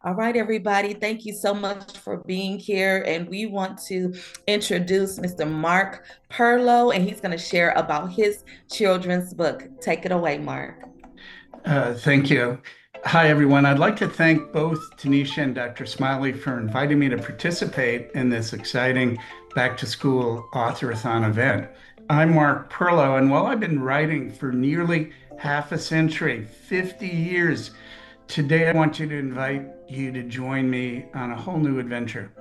All right, everybody. Thank you so much for being here. And we want to introduce Mr. Mark Perloe, and he's going to share about his children's book. Take it away, Mark. Thank you. Hi, everyone. I'd like to thank both Tanisha and Dr. Smiley for inviting me to participate in this exciting back to school authorathon event. I'm Mark Perlow, and while I've been writing for nearly half a century, 50 years, today I want you to invite you to join me on a whole new adventure.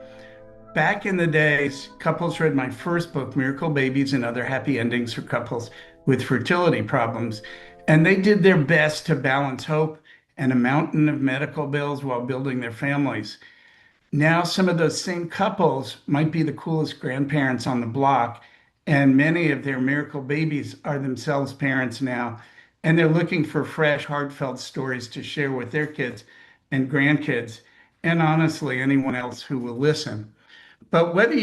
Back in the days, couples read my first book, Miracle Babies and Other Happy Endings for Couples with Fertility Problems, and they did their best to balance hope and a mountain of medical bills while building their families. Now, some of those same couples might be the coolest grandparents on the block, and many of their miracle babies are themselves parents now, and they're looking for fresh, heartfelt stories to share with their kids and grandkids, and honestly, anyone else who will listen. But whether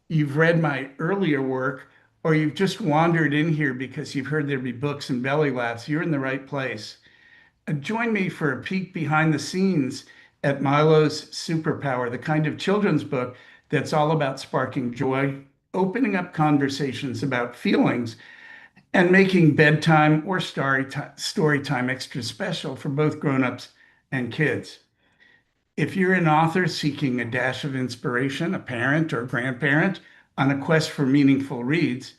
you've read my earlier work or you've just wandered in here because you've heard there be books and belly laughs, you're in the right place. Join me for a peek behind the scenes at Milo's Superpower, the kind of children's book that's all about sparking joy, opening up conversations about feelings, and making bedtime or story time extra special for both grown-ups and kids. If you're an author seeking a dash of inspiration, a parent or grandparent on a quest for meaningful reads,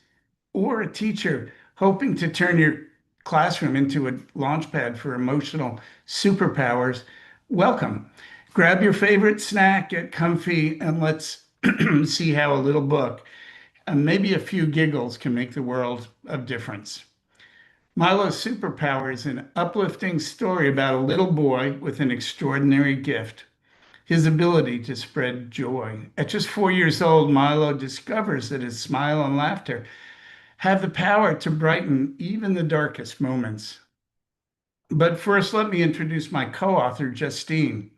or a teacher hoping to turn your classroom into a launchpad for emotional superpowers, welcome. Grab your favorite snack, get comfy, and let's see how a little book and maybe a few giggles can make the world of difference. Milo's Superpower is an uplifting story about a little boy with an extraordinary gift, his ability to spread joy. At just 4 years old, Milo discovers that his smile and laughter have the power to brighten even the darkest moments. But first, let me introduce my co author, Justine.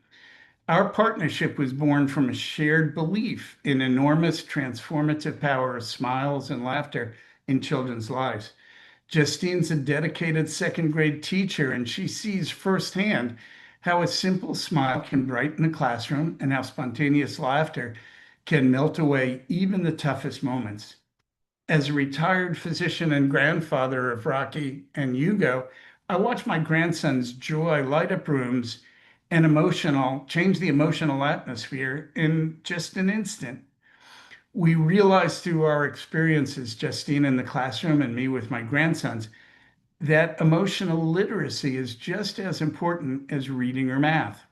Our partnership was born from a shared belief in enormous transformative power of smiles and laughter in children's lives. Justine's a dedicated second grade teacher, and she sees firsthand how a simple smile can brighten a classroom and how spontaneous laughter can melt away even the toughest moments. As a retired physician and grandfather of Rocky and Hugo, I watch my grandson's joy light up rooms and change the emotional atmosphere in just an instant. We realize through our experiences, Justine in the classroom and me with my grandsons, that emotional literacy is just as important as reading or math.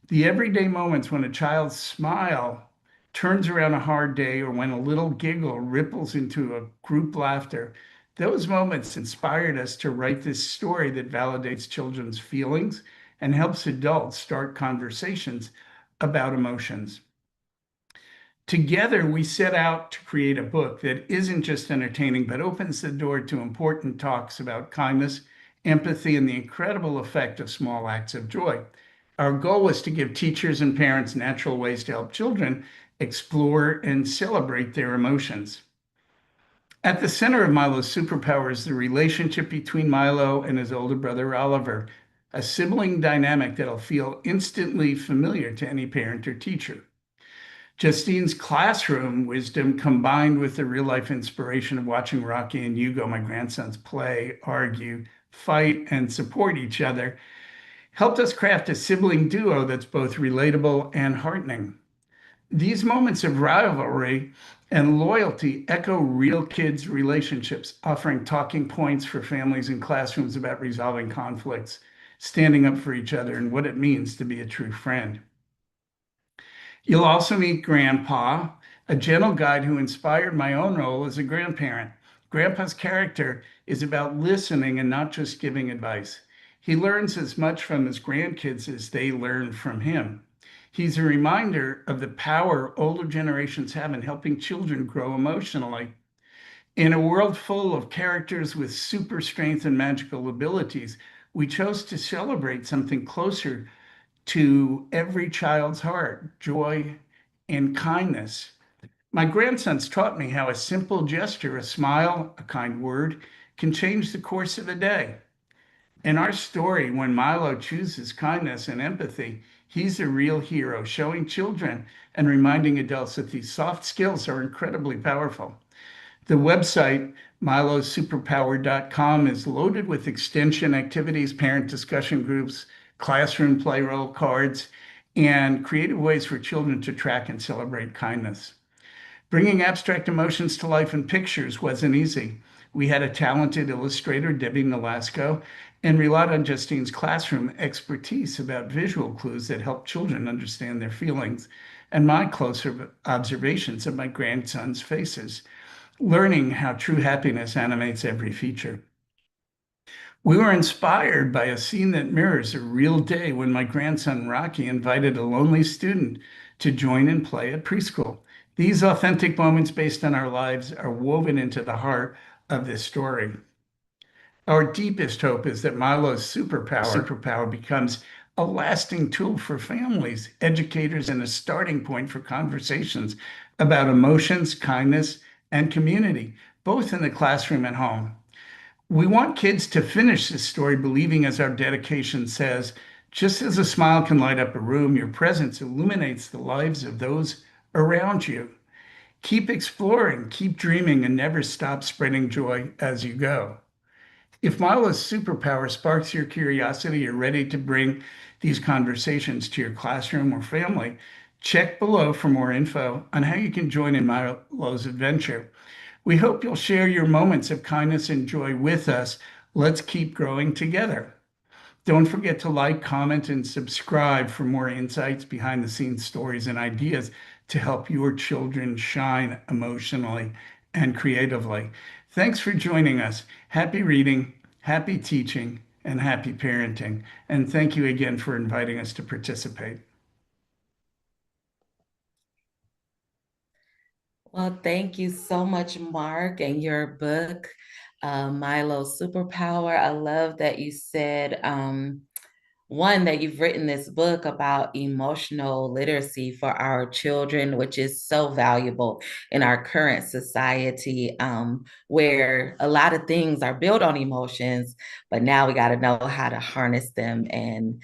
The everyday moments when a child's smile turns around a hard day or when a little giggle ripples into a group laughter, those moments inspired us to write this story that validates children's feelings and helps adults start conversations about emotions. Together, we set out to create a book that isn't just entertaining, but opens the door to important talks about kindness, empathy, and the incredible effect of small acts of joy. Our goal was to give teachers and parents natural ways to help children explore and celebrate their emotions. At the center of Milo's superpower is the relationship between Milo and his older brother Oliver, a sibling dynamic that'll feel instantly familiar to any parent or teacher. Justine's classroom wisdom combined with the real life inspiration of watching Rocky and Hugo, my grandsons, play, argue, fight, and support each other helped us craft a sibling duo that's both relatable and heartening. These moments of rivalry and loyalty echo real kids' relationships, offering talking points for families and classrooms about resolving conflicts, standing up for each other, and what it means to be a true friend. You'll also meet Grandpa, a gentle guide who inspired my own role as a grandparent. Grandpa's character is about listening and not just giving advice. He learns as much from his grandkids as they learn from him. He's a reminder of the power older generations have in helping children grow emotionally. In a world full of characters with super strength and magical abilities, we chose to celebrate something closer to every child's heart, joy and kindness. My grandsons taught me how a simple gesture, a smile, a kind word, can change the course of a day. In our story, when Milo chooses kindness and empathy, he's a real hero, showing children and reminding adults that these soft skills are incredibly powerful. The website, milosuperpower.com, is loaded with extension activities, parent discussion groups, classroom play role cards, and creative ways for children to track and celebrate kindness. Bringing abstract emotions to life in pictures wasn't easy. We had a talented illustrator, Debbie Nolasco, and relied on Justine's classroom expertise about visual clues that helped children understand their feelings, and my closer observations of my grandson's faces, learning how true happiness animates every feature. We were inspired by a scene that mirrors a real day when my grandson Rocky invited a lonely student to join and play at preschool. These authentic moments based on our lives are woven into the heart of this story. Our deepest hope is that Milo's superpower becomes a lasting tool for families, educators, and a starting point for conversations about emotions, kindness, and community, both in the classroom and home. We want kids to finish this story believing, as our dedication says, just as a smile can light up a room, your presence illuminates the lives of those around you. Keep exploring, keep dreaming, and never stop spreading joy as you go. If Milo's superpower sparks your curiosity, you're ready to bring these conversations to your classroom or family, check below for more info on how you can join in Milo's adventure. We hope you'll share your moments of kindness and joy with us. Let's keep growing together. Don't forget to like, comment, and subscribe for more insights, behind the scenes stories, and ideas to help your children shine emotionally and creatively. Thanks for joining us. Happy reading, happy teaching, and happy parenting. And thank you again for inviting us to participate. Well, thank you so much, Mark, and your book, Milo Superpower. I love that you said, one, that you've written this book about emotional literacy for our children, which is so valuable in our current society, where a lot of things are built on emotions, but now we got to know how to harness them and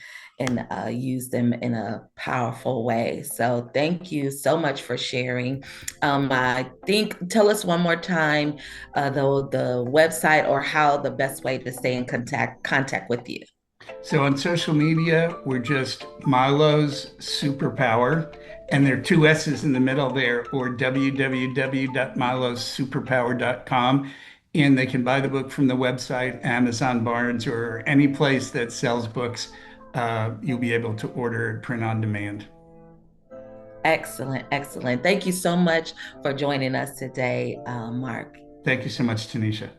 use them in a powerful way. So thank you so much for sharing. I think, tell us one more time, the website or how the best way to stay in contact with you. So on social media, we're just Milo's Superpower, and there are two S's in the middle there, or www.milosuperpower.com. And they can buy the book from the website, Amazon, Barnes, or any place that sells books. You'll be able to order print on demand. Excellent, excellent. Thank you so much for joining us today, Mark. Thank you so much, Tanisha.